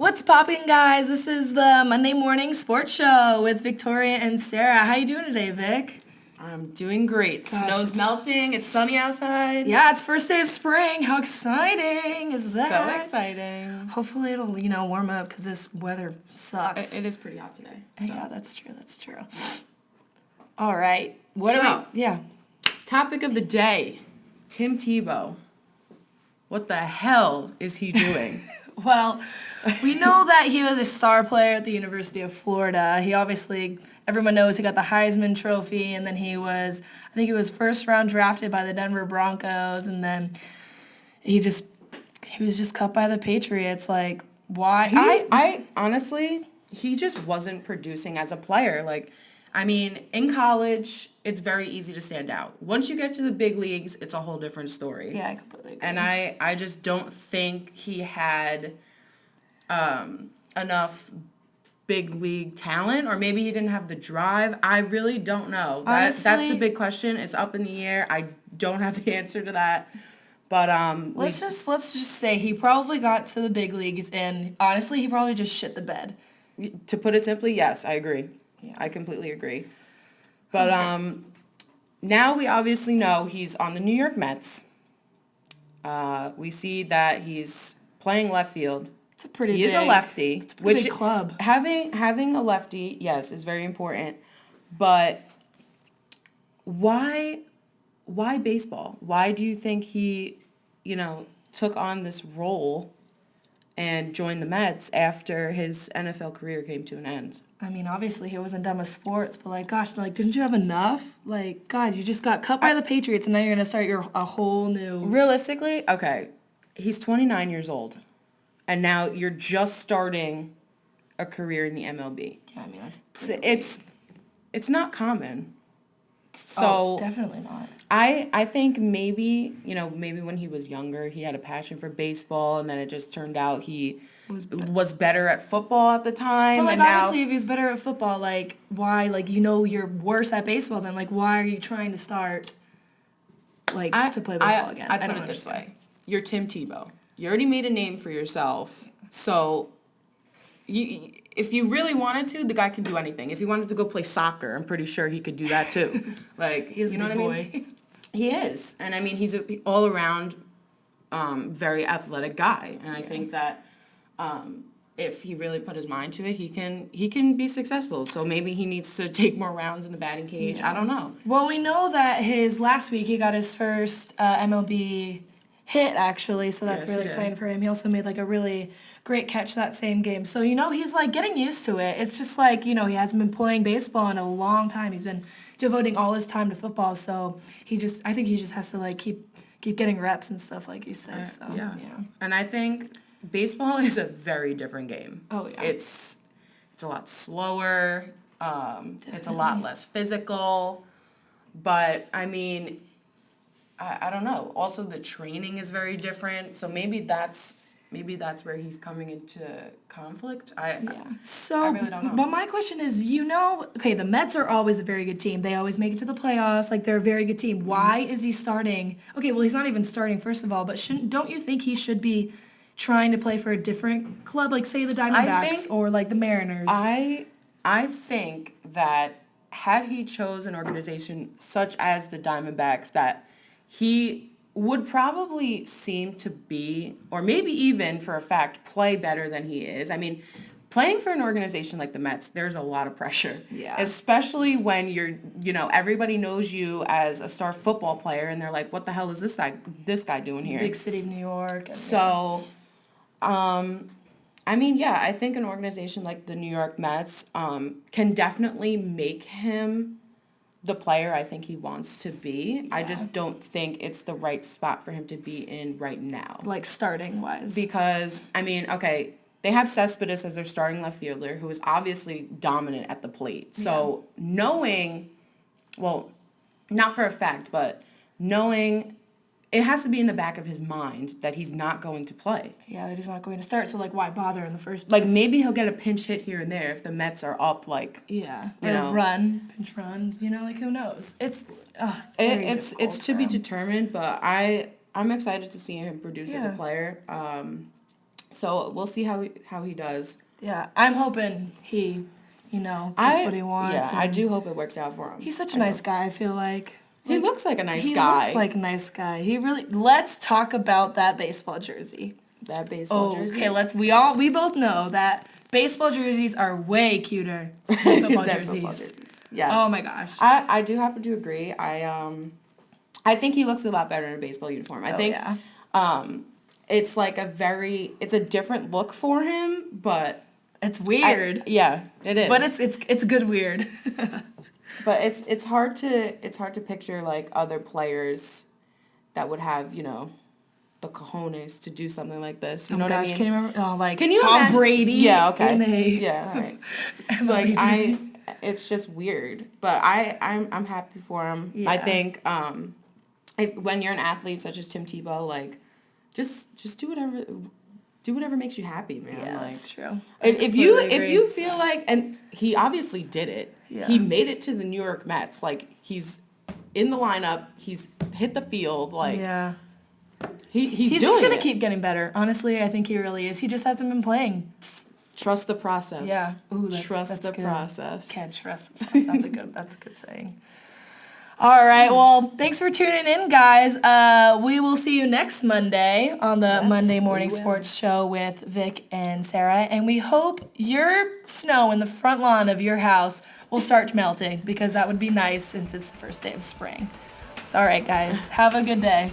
What's popping, guys? This is the Monday morning sports show with Victoria and Sarah. How you doing today, Vic? I'm doing great. Gosh, Snow's melting. It's sunny outside. Yeah, it's first day of spring. How exciting is that? So exciting. Hopefully it'll, warm up because this weather sucks. It is pretty hot today. Yeah, that's true. All right. Yeah. Topic of the day, Tim Tebow. What the hell is he doing? Well, we know that he was a star player at the University of Florida. He obviously, everyone knows he got the Heisman Trophy, and then I think he was first round drafted by the Denver Broncos, and then he was just cut by the Patriots. Like, why? I honestly, he just wasn't producing as a player. In college, it's very easy to stand out. Once you get to the big leagues, it's a whole different story. Yeah, I completely agree. And I just don't think he had enough big league talent, or maybe he didn't have the drive. I really don't know. That's the big question. It's up in the air. I don't have the answer to that. But let's just say he probably got to the big leagues, and honestly, he probably just shit the bed. To put it simply, yes, I agree. Yeah. I completely agree. But now we obviously know he's on the New York Mets. We see that he's playing left field. It's a pretty He is a lefty. It's a pretty big club. Having a lefty, yes, is very important. But why baseball? Why do you think he, took on this role and joined the Mets after his NFL career came to an end? I mean, obviously he wasn't done with sports, but didn't you have enough? God, you just got cut by the Patriots, and now you're gonna start a whole new. Realistically, okay, he's 29 years old, and now you're just starting a career in the MLB. Yeah, I mean it's not common. So definitely not. I think maybe when he was younger, he had a passion for baseball, and then it just turned out he was better at football at the time. But obviously, if he was better at football, why? You're worse at baseball. Then why are you trying to start to play baseball again? I put it this way: you're Tim Tebow. You already made a name for yourself, so if you really wanted to, the guy can do anything. If he wanted to go play soccer, I'm pretty sure he could do that too. He's a big boy. He is, and I mean he's an all around, very athletic guy, and I think that. If he really put his mind to it, he can be successful. So maybe he needs to take more rounds in the batting cage. Yeah. I don't know. Well, we know that last week he got his first MLB hit, actually, so that's really exciting for him. He also made a really great catch that same game. So, he's getting used to it. It's just he hasn't been playing baseball in a long time. He's been devoting all his time to football. So I think he just has to keep getting reps and stuff like you said. So yeah. And I think baseball is a very different game. Oh, yeah. It's a lot slower. It's a lot less physical. But, I mean, I don't know. Also, the training is very different. So maybe that's where he's coming into conflict. I really don't know. But my question is, the Mets are always a very good team. They always make it to the playoffs. They're a very good team. Why is he starting? Okay, well, he's not even starting, first of all. But don't you think he should be trying to play for a different club, say the Diamondbacks or the Mariners? I think that had he chose an organization such as the Diamondbacks, that he would probably seem to be, or maybe even for a fact, play better than he is. I mean, playing for an organization like the Mets, there's a lot of pressure. Yeah. Especially when you're, everybody knows you as a star football player, and they're like, what the hell is this guy doing here? Big city of New York. So, I think an organization like the New York Mets can definitely make him the player I think he wants to be. Yeah. I just don't think it's the right spot for him to be in right now. Starting-wise. Because, they have Cespedes as their starting left fielder, who is obviously dominant at the plate. So knowing, well, not for a fact, but knowing it has to be in the back of his mind that he's not going to play. Yeah, that he's not going to start, so why bother in the first place? Maybe he'll get a pinch hit here and there if the Mets are up, yeah, pinch run, who knows? It's to be determined, but I'm excited to see him produce as a player. So we'll see how he does. Yeah, I'm hoping he, gets what he wants. Yeah, I do hope it works out for him. He's such a nice guy, I feel like. He looks like a nice He guy. looks like a nice guy. He really. Let's talk about that baseball jersey. That baseball jersey. Okay, we both know that baseball jerseys are way cuter than football jerseys. Yes. Oh my gosh. I do happen to agree. I think he looks a lot better in a baseball uniform. I think it's like it's a different look for him, but it's weird. Yeah, it is. But it's good weird. But it's hard to picture like other players that would have, the cojones to do something like this. You know what I mean? Can you remember? Oh, like Can you Tom imagine? Brady. Yeah, okay. In a yeah, all right. like it's just weird. But I'm happy for him. Yeah. I think when you're an athlete such as Tim Tebow, like just do whatever makes you happy, man. Yeah, like, that's true. If you feel like, and he obviously did it. Yeah. He made it to the New York Mets. Like he's in the lineup. He's hit the field. Like yeah. He's just gonna it. keep getting better. Honestly, I think he really is. He just hasn't been playing. Trust the process. Yeah. Ooh, trust the good. process. Can't trust the process. That's a good saying. All right. Well, thanks for tuning in, guys. We will see you next Monday on the Monday Morning Sports Show with Vic and Sarah. And we hope your snow in the front lawn of your house will start melting, because that would be nice since it's the first day of spring. So, all right, guys. Have a good day.